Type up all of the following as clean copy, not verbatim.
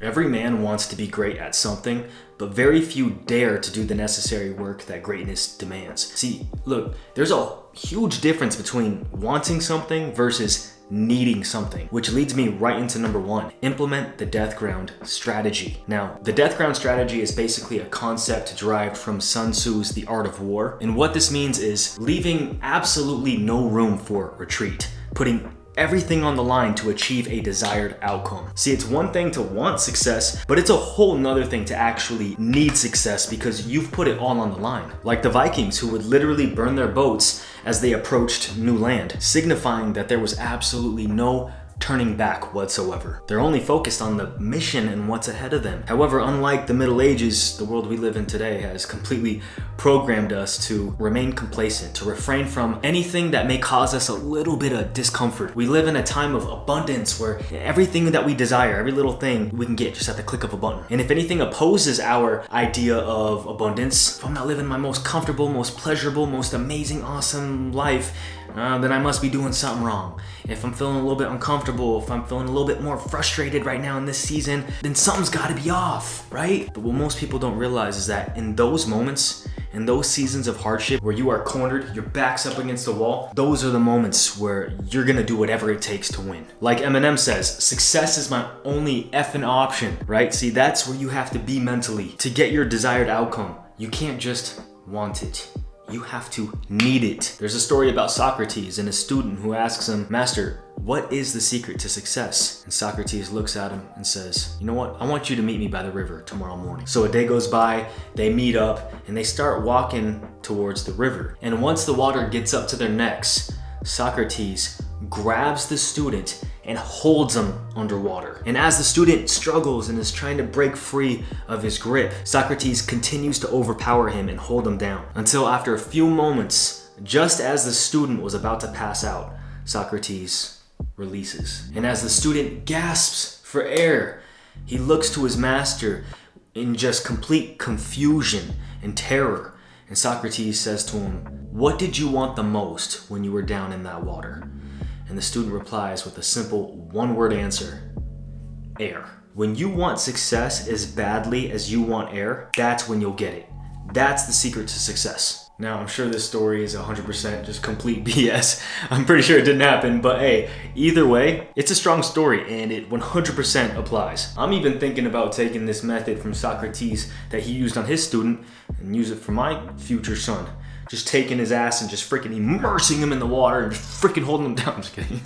Every man wants to be great at something, but very few dare to do the necessary work that greatness demands. See, look, there's a huge difference between wanting something versus needing something, which leads me right into number 1. Implement the death ground strategy. Now, the death ground strategy is basically a concept derived from Sun Tzu's The Art of War. And what this means is leaving absolutely no room for retreat, putting everything on the line to achieve a desired outcome. See, it's one thing to want success, but it's a whole nother thing to actually need success because you've put it all on the line. Like the Vikings, who would literally burn their boats as they approached new land, signifying that there was absolutely no turning back whatsoever. They're only focused on the mission and what's ahead of them. However, unlike the Middle Ages, the world we live in today has completely programmed us to remain complacent, to refrain from anything that may cause us a little bit of discomfort. We live in a time of abundance where everything that we desire, every little thing we can get just at the click of a button. And if anything opposes our idea of abundance, if I'm not living my most comfortable, most pleasurable, most amazing, awesome life, then I must be doing something wrong. If I'm feeling a little bit uncomfortable, if I'm feeling a little bit more frustrated right now in this season, then something's gotta be off, right? But what most people don't realize is that in those moments, in those seasons of hardship where you are cornered, your back's up against the wall, those are the moments where you're gonna do whatever it takes to win. Like Eminem says, success is my only effing option, right? See, that's where you have to be mentally to get your desired outcome. You can't just want it. You have to need it. There's a story about Socrates and a student who asks him, "Master, what is the secret to success?" And Socrates looks at him and says, "You know what? I want you to meet me by the river tomorrow morning." So a day goes by, they meet up, and they start walking towards the river. And once the water gets up to their necks, Socrates grabs the student and holds him underwater. And as the student struggles and is trying to break free of his grip, Socrates continues to overpower him and hold him down until after a few moments, just as the student was about to pass out, Socrates releases. And as the student gasps for air, he looks to his master in just complete confusion and terror. And Socrates says to him, "What did you want the most when you were down in that water?" And the student replies with a simple one-word answer: air. When you want success as badly as you want air, that's when you'll get it. That's the secret to success. Now, I'm sure this story is 100% just complete BS. I'm pretty sure it didn't happen, but hey, either way, it's a strong story and it 100% applies. I'm even thinking about taking this method from Socrates that he used on his student and use it for my future son. Just taking his ass and just freaking immersing him in the water and just freaking holding him down. I'm just kidding.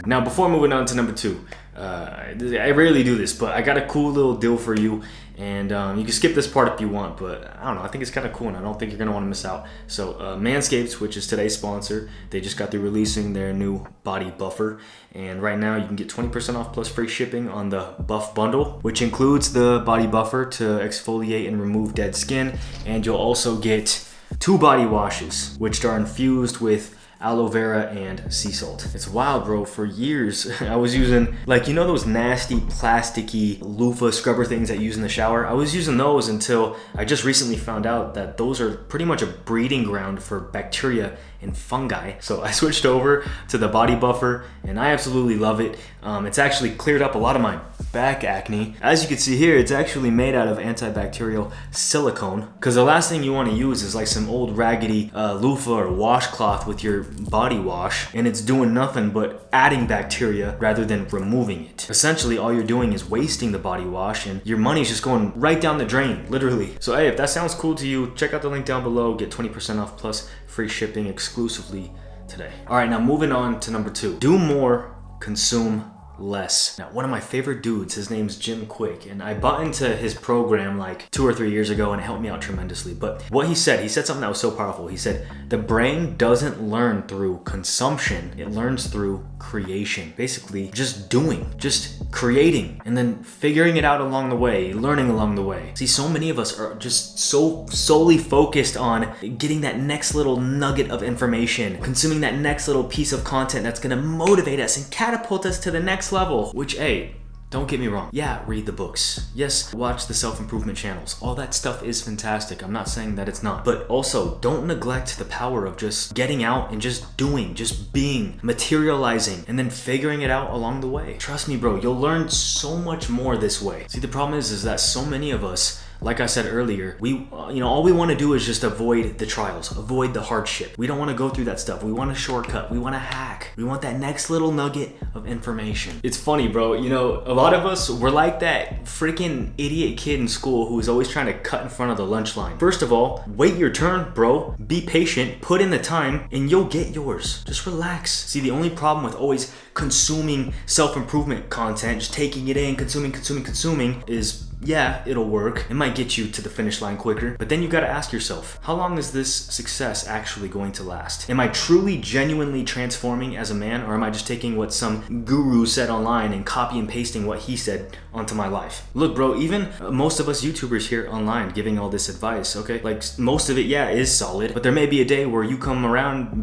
Now, before moving on to number 2, I rarely do this, but I got a cool little deal for you. And you can skip this part if you want, but I don't know, I think it's kind of cool and I don't think you're going to want to miss out. So Manscaped, which is today's sponsor, they just got through releasing their new body buffer. And right now you can get 20% off plus free shipping on the Buff Bundle, which includes the body buffer to exfoliate and remove dead skin. And you'll also get 2 body washes, which are infused with aloe vera and sea salt. It's wild, bro. For years, I was using, like, you know those nasty plasticky loofah scrubber things that you use in the shower? I was using those until I just recently found out that those are pretty much a breeding ground for bacteria and fungi. So I switched over to the body buffer and I absolutely love it. It's actually cleared up a lot of my back acne. As you can see here, it's actually made out of antibacterial silicone, because the last thing you want to use is like some old raggedy loofah or washcloth with your body wash, and it's doing nothing but adding bacteria rather than removing it. Essentially, all you're doing is wasting the body wash and your money's just going right down the drain, literally. So hey, if that sounds cool to you, check out the link down below, get 20% off plus free shipping exclusively today. All right, now moving on to number 2. Do more, consume less. Now, one of my favorite dudes, his name's Jim Quick, and I bought into his program like 2 or 3 years ago and it helped me out tremendously. But what he said something that was so powerful. He said, the brain doesn't learn through consumption, it learns through creation. Basically, just doing, just creating, and then figuring it out along the way, learning along the way. See, so many of us are just so solely focused on getting that next little nugget of information, consuming that next little piece of content that's gonna motivate us and catapult us to the next level, which, hey, Don't get me wrong. Yeah, read the books. Yes, watch the self-improvement channels. All that stuff is fantastic. I'm not saying that it's not. But also, don't neglect the power of just getting out and just doing, just being, materializing, and then figuring it out along the way. Trust me, bro, you'll learn so much more this way. See, the problem is that so many of us, like I said earlier, all we want to do is just avoid the trials, avoid the hardship. We don't want to go through that stuff. We want a shortcut. We want to hack. We want that next little nugget of information. It's funny, bro. A lot of us, we're like that freaking idiot kid in school who is always trying to cut in front of the lunch line. First of all, wait your turn, bro. Be patient, put in the time, and you'll get yours. Just relax. See, the only problem with always consuming self-improvement content, just taking it in, consuming is, yeah, it'll work. It might get you to the finish line quicker, but then you gotta ask yourself, how long is this success actually going to last? Am I truly, genuinely transforming as a man, or am I just taking what some guru said online and copy and pasting what he said onto my life? Look, bro, even most of us YouTubers here online giving all this advice, okay? Like, most of it, yeah, is solid, but there may be a day where you come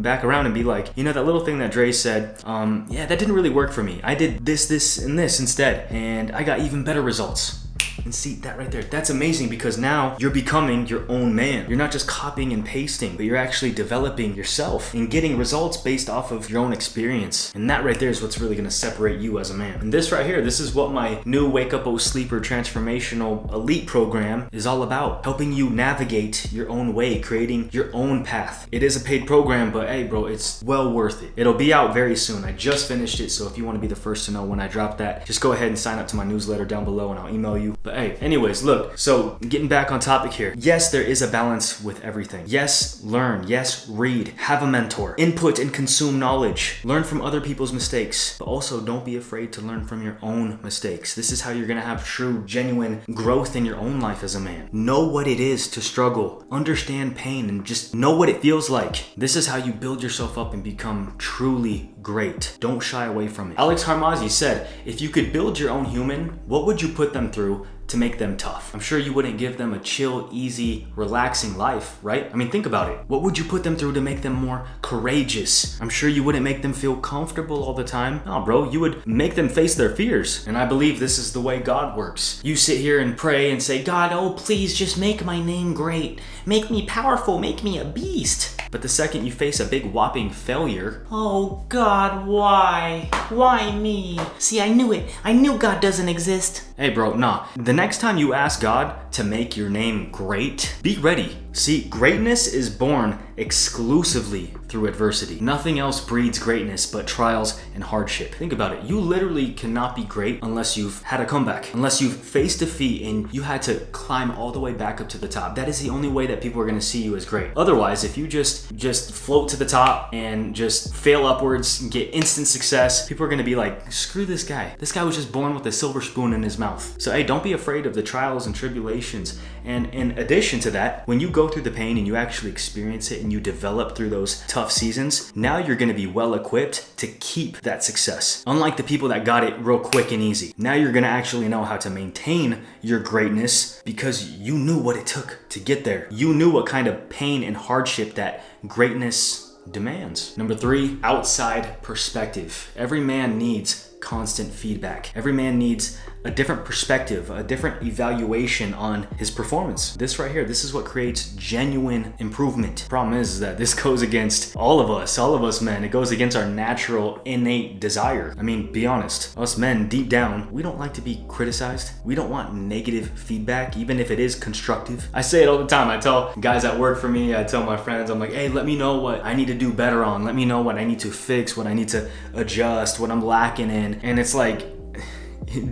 back around and be like, that little thing that Dre said, yeah, that didn't really work for me. I did this, and this instead, and I got even better results. And see, that right there, that's amazing, because now you're becoming your own man. You're not just copying and pasting, but you're actually developing yourself and getting results based off of your own experience. And that right there is what's really gonna separate you as a man. And this right here, this is what my new Wake Up O Sleeper Transformational Elite program is all about. Helping you navigate your own way, creating your own path. It is a paid program, but hey, bro, it's well worth it. It'll be out very soon. I just finished it, so if you wanna be the first to know when I drop that, just go ahead and sign up to my newsletter down below and I'll email you. But hey, anyways, look, so getting back on topic here. Yes, there is a balance with everything. Yes, learn. Yes, read. Have a mentor. Input and consume knowledge. Learn from other people's mistakes. But also, don't be afraid to learn from your own mistakes. This is how you're gonna have true, genuine growth in your own life as a man. Know what it is to struggle. Understand pain and just know what it feels like. This is how you build yourself up and become truly great. Don't shy away from it. Alex Harmozi said, if you could build your own human, what would you put them through to make them tough? I'm sure you wouldn't give them a chill, easy, relaxing life, right? I mean, think about it. What would you put them through to make them more courageous? I'm sure you wouldn't make them feel comfortable all the time. No, bro, you would make them face their fears. And I believe this is the way God works. You sit here and pray and say, God, oh, please just make my name great. Make me powerful, make me a beast. But the second you face a big whopping failure, oh God, why? Why me? See, I knew it. I knew God doesn't exist. Hey bro, nah. The next time you ask God to make your name great, be ready. See, greatness is born exclusively through adversity. Nothing else breeds greatness but trials and hardship. Think about it. You literally cannot be great unless you've had a comeback, unless you've faced defeat and you had to climb all the way back up to the top. That is the only way that people are gonna see you as great. Otherwise, if you just float to the top and just fail upwards and get instant success, people are gonna be like, screw this guy. This guy was just born with a silver spoon in his mouth. So hey, don't be afraid of the trials and tribulations. And in addition to that, when you go through the pain and you actually experience it and you develop through those tough seasons, now you're gonna be well equipped to keep that success. Unlike the people that got it real quick and easy. Now you're gonna actually know how to maintain your greatness because you knew what it took to get there. You knew what kind of pain and hardship that greatness demands. Number 3, outside perspective. Every man needs constant feedback. Every man needs a different perspective, a different evaluation on his performance. This right here, this is what creates genuine improvement. Problem is that this goes against all of us men. It goes against our natural innate desire. I mean, be honest, us men deep down, we don't like to be criticized. We don't want negative feedback, even if it is constructive. I say it all the time. I tell guys that work for me, I tell my friends, I'm like, hey, let me know what I need to do better on. Let me know what I need to fix, what I need to adjust, what I'm lacking in. And it's like,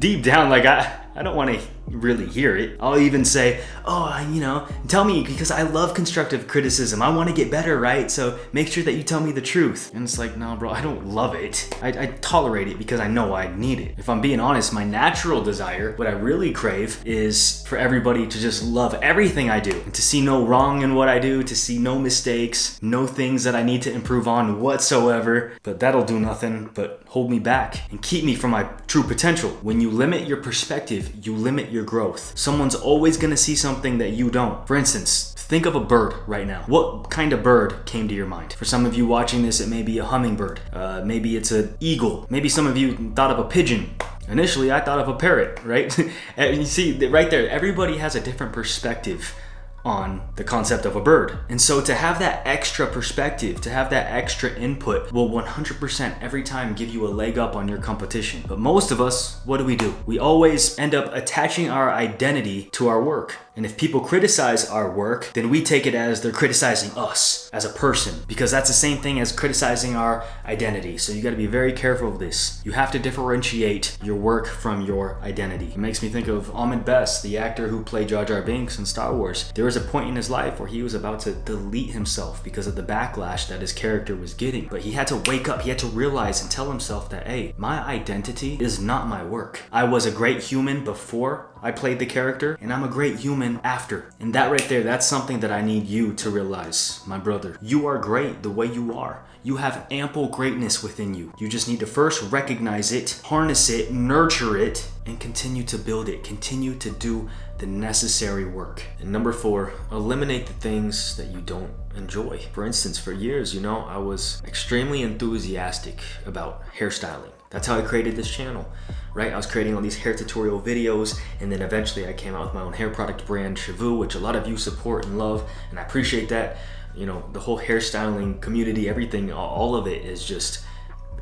deep down, like I don't want to really hear it. I'll even say, tell me, because I love constructive criticism. I want to get better, right? So make sure that you tell me the truth. And it's like, no, bro, I don't love it. I tolerate it because I know I need it. If I'm being honest, my natural desire, what I really crave is for everybody to just love everything I do and to see no wrong in what I do, to see no mistakes, no things that I need to improve on whatsoever. But that'll do nothing but hold me back and keep me from my true potential. When you limit your perspective, you limit your growth. Someone's always gonna see something that you don't. For instance, think of a bird right now. What kind of bird came to your mind? For some of you watching this, it may be a hummingbird. Maybe it's an eagle. Maybe some of you thought of a pigeon. Initially, I thought of a parrot, right? And you see, right there, everybody has a different perspective on the concept of a bird. And so to have that extra perspective, to have that extra input will 100% every time give you a leg up on your competition. But most of us, what do? We always end up attaching our identity to our work. And if people criticize our work, then we take it as they're criticizing us as a person, because that's the same thing as criticizing our identity. So you got to be very careful of this. You have to differentiate your work from your identity. It makes me think of Ahmed, the actor who played Jar Jar Binks in Star Wars. There was a point in his life where he was about to delete himself because of the backlash that his character was getting. But he had to wake up, he had to realize and tell himself that, hey, my identity is not my work. I was a great human before I played the character, and I'm a great human after. And that right there, that's something that I need you to realize, my brother. You are great the way you are. You have ample greatness within you. You just need to first recognize it, harness it, nurture it, and continue to build it. Continue to do the necessary work. And number 4, eliminate the things that you don't enjoy. For instance, for years, I was extremely enthusiastic about hairstyling. That's how I created this channel, right? I was creating all these hair tutorial videos, and then eventually I came out with my own hair product brand, Shavu, which a lot of you support and love, and I appreciate that. The whole hairstyling community, everything, all of it is just,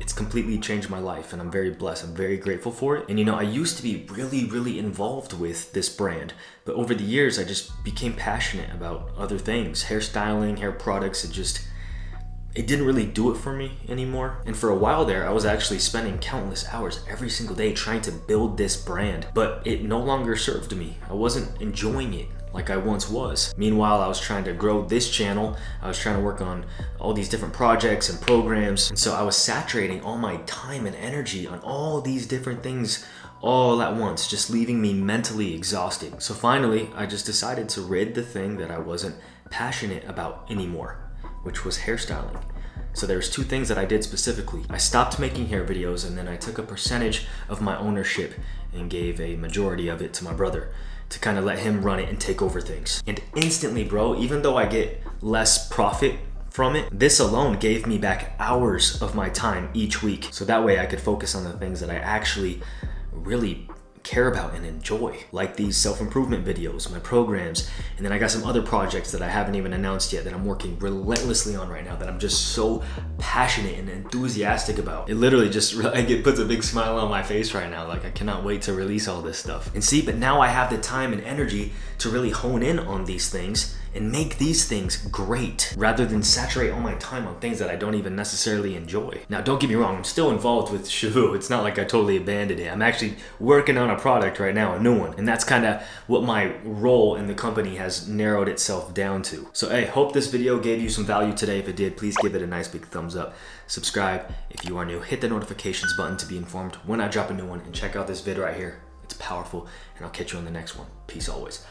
it's completely changed my life, and I'm very blessed. I'm very grateful for it. And I used to be really involved with this brand, but over the years I just became passionate about other things. Hairstyling, hair products, it didn't really do it for me anymore. And for a while there, I was actually spending countless hours every single day trying to build this brand, but it no longer served me. I wasn't enjoying it like I once was. Meanwhile, I was trying to grow this channel. I was trying to work on all these different projects and programs. And so I was saturating all my time and energy on all these different things all at once, just leaving me mentally exhausted. So finally, I just decided to rid the thing that I wasn't passionate about anymore, which was hairstyling. So there's 2 things that I did specifically. I stopped making hair videos, and then I took a percentage of my ownership and gave a majority of it to my brother to kind of let him run it and take over things. And instantly, bro, even though I get less profit from it, this alone gave me back hours of my time each week. So that way I could focus on the things that I actually really care about and enjoy, like these self-improvement videos, my programs, and then I got some other projects that I haven't even announced yet that I'm working relentlessly on right now that I'm just so passionate and enthusiastic about. It literally just it puts a big smile on my face right now. Like, I cannot wait to release all this stuff. And see, but now I have the time and energy to really hone in on these things and make these things great, rather than saturate all my time on things that I don't even necessarily enjoy. Now, don't get me wrong, I'm still involved with Shavu. It's not like I totally abandoned it. I'm actually working on a product right now, a new one, and that's kind of what my role in the company has narrowed itself down to. So hey, hope this video gave you some value today. If it did, please give it a nice big thumbs up. Subscribe if you are new. Hit the notifications button to be informed when I drop a new one, and check out this vid right here. It's powerful, and I'll catch you on the next one. Peace always.